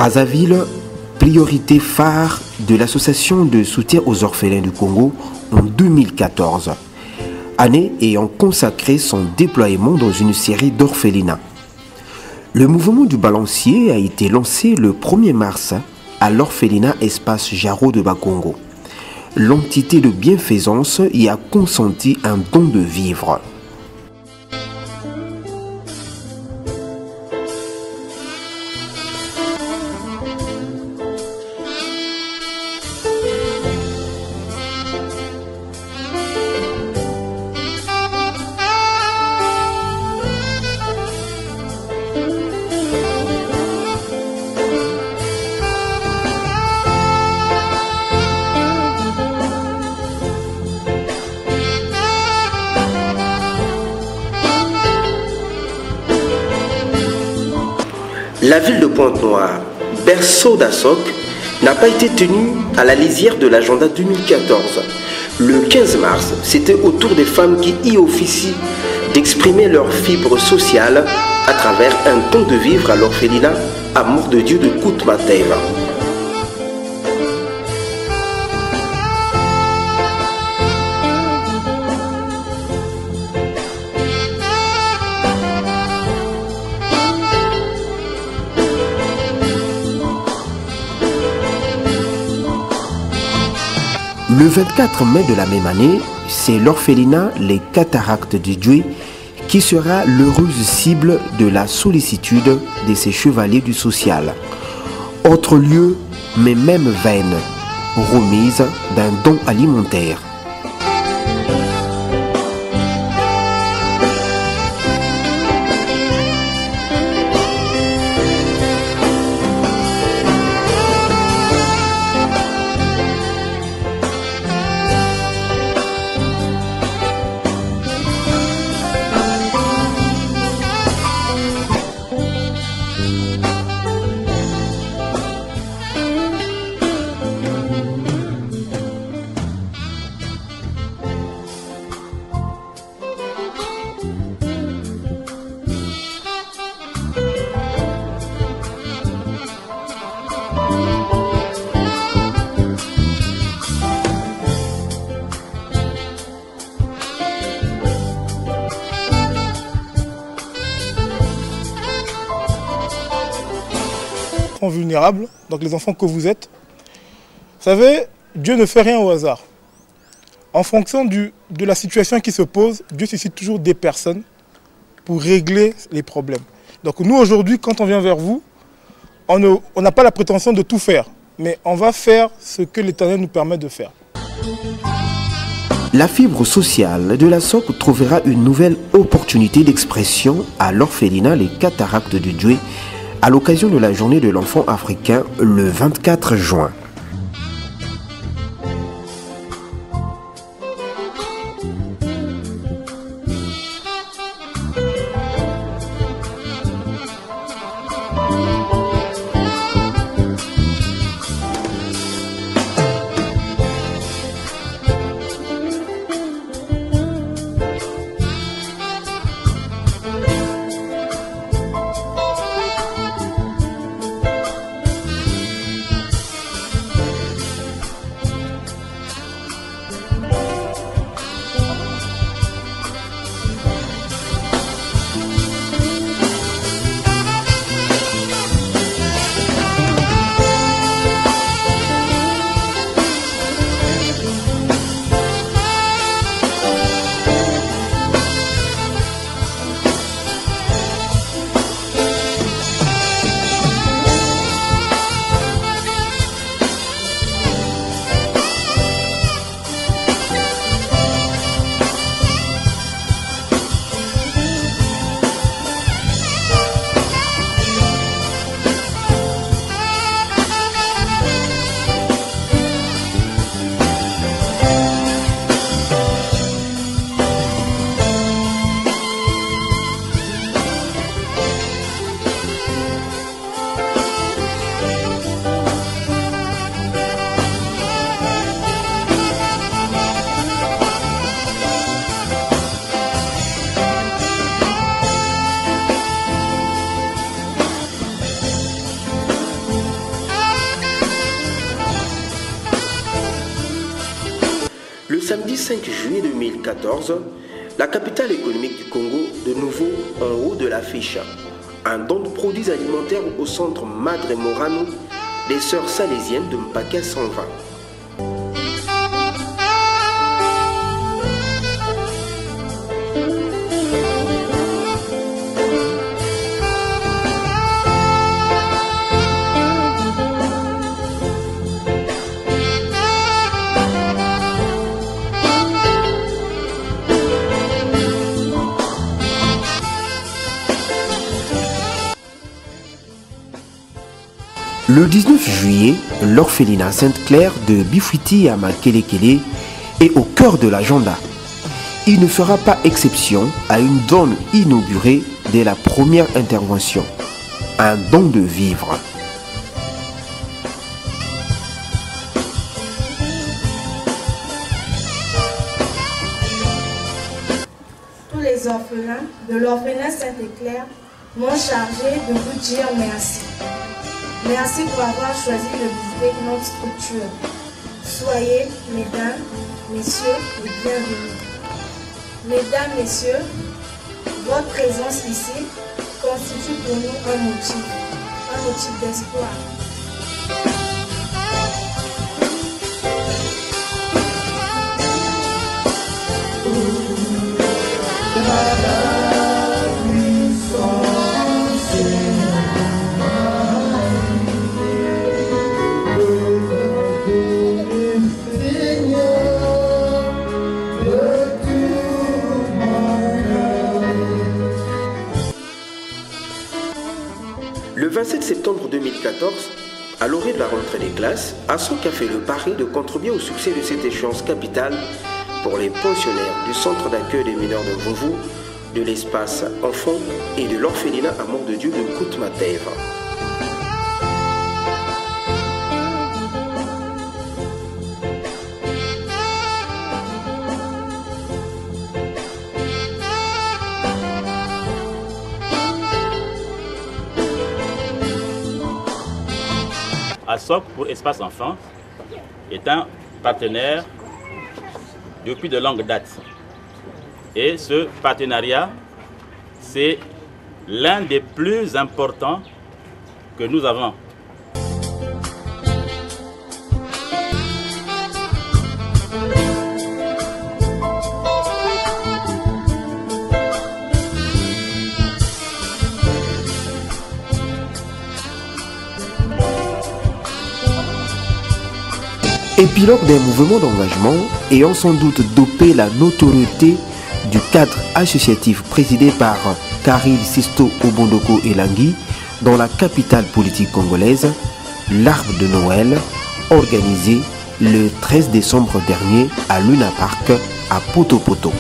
Brazzaville, priorité phare de l'association de soutien aux orphelins du Congo en 2014, année ayant consacré son déploiement dans une série d'orphelinats. Le mouvement du balancier a été lancé le 1er mars à l'orphelinat Espace Jarreau de Bakongo. L'entité de bienfaisance y a consenti un don de vivre. La ville de Pointe-Noire, berceau d'Assoc, n'a pas été tenue à la lisière de l'agenda 2014. Le 15 mars, c'était au tour des femmes qui y officient d'exprimer leur fibre sociale à travers un don de vivre à l'orphelinat Amour de Dieu de Koutmateva. Le 24 mai de la même année, c'est l'orphelinat Les Cataractes du Djoué qui sera l'heureuse cible de la sollicitude de ces chevaliers du social. Autre lieu, mais même veine, remise d'un don alimentaire. Vulnérables, donc les enfants que vous êtes. Vous savez, Dieu ne fait rien au hasard. En fonction de la situation qui se pose, Dieu suscite toujours des personnes pour régler les problèmes. Donc nous aujourd'hui, quand on vient vers vous, on n'a pas la prétention de tout faire, mais on va faire ce que l'Éternel nous permet de faire. La fibre sociale de la SOC trouvera une nouvelle opportunité d'expression à l'orphelinat Les Cataractes du Djoué à l'occasion de la journée de l'enfant africain le 24 juin. Le samedi 5 juillet 2014, la capitale économique du Congo, de nouveau en haut de l'affiche. Un don de produits alimentaires au centre Madre Morano des sœurs salésiennes de Mpaka 120. Le 19 juillet, l'orphelinat Sainte-Claire de Bifouiti à Makelekele est au cœur de l'agenda. Il ne fera pas exception à une donne inaugurée dès la première intervention. Un don de vivre. Tous les orphelins de l'orphelinat Sainte-Claire m'ont chargé de vous dire merci. Merci pour avoir choisi de visiter notre structure. Soyez, mesdames, messieurs, les bienvenus. Mesdames, messieurs, votre présence ici constitue pour nous un motif d'espoir. Le 27 septembre 2014, à l'orée de la rentrée des classes, ASSOC a fait le pari de contribuer au succès de cette échéance capitale pour les pensionnaires du centre d'accueil des mineurs de Vouvou, de l'espace enfants et de l'orphelinat Amour de Dieu de Koutmatève. ASSOC pour Espace Enfants est un partenaire depuis de longue date. Et ce partenariat, c'est l'un des plus importants que nous avons. Épilogue d'un mouvement d'engagement ayant sans doute dopé la notoriété du cadre associatif présidé par Karil Sisto Obondoko Elangui dans la capitale politique congolaise, l'Arbre de Noël, organisé le 13 décembre dernier à Luna Park à Poto-Poto.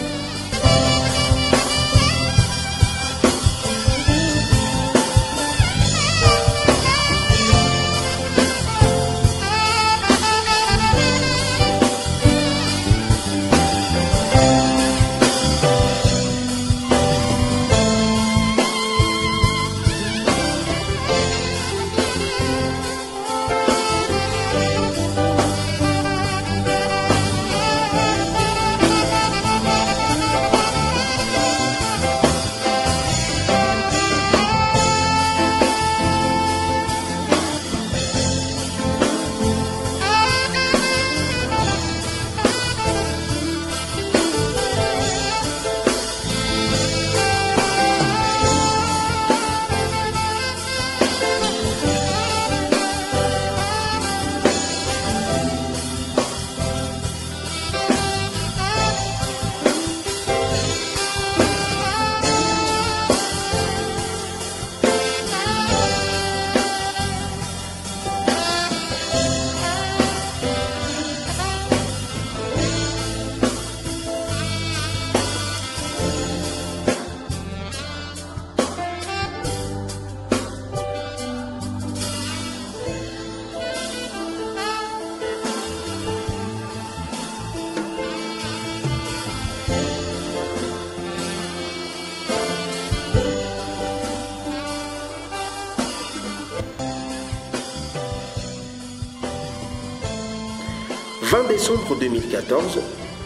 « 20 décembre 2014,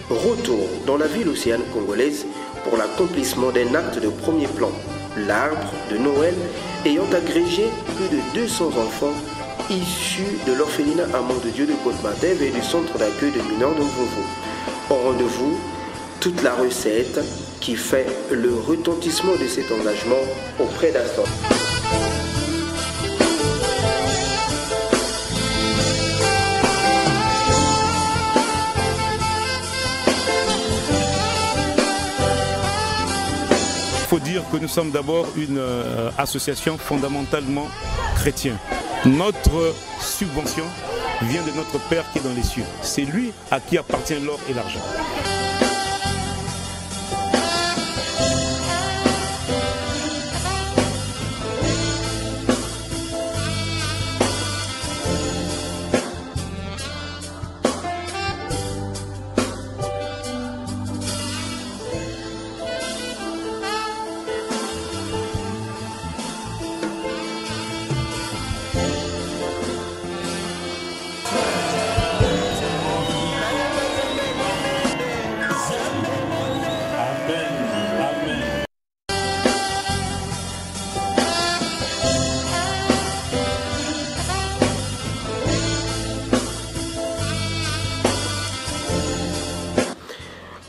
Retour dans la ville océane congolaise pour l'accomplissement d'un acte de premier plan, l'arbre de Noël ayant agrégé plus de 200 enfants issus de l'orphelinat Amour de Dieu de Côte-Matev et du centre d'accueil de mineurs de Mvovo. Au rendez-vous, toute la recette qui fait le retentissement de cet engagement auprès d'Assoc. Il faut dire que nous sommes d'abord une association fondamentalement chrétienne. Notre subvention vient de notre Père qui est dans les cieux. C'est lui à qui appartient l'or et l'argent.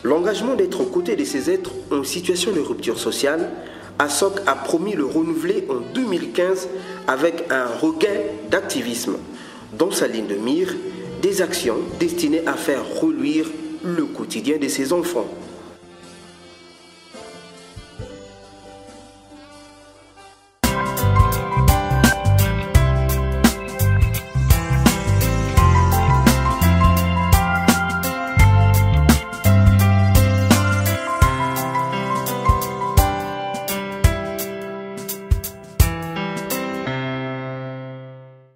L'engagement d'être aux côtés de ces êtres en situation de rupture sociale, Assoc a promis le renouveler en 2015 avec un regain d'activisme. Dans sa ligne de mire, des actions destinées à faire reluire le quotidien de ses enfants.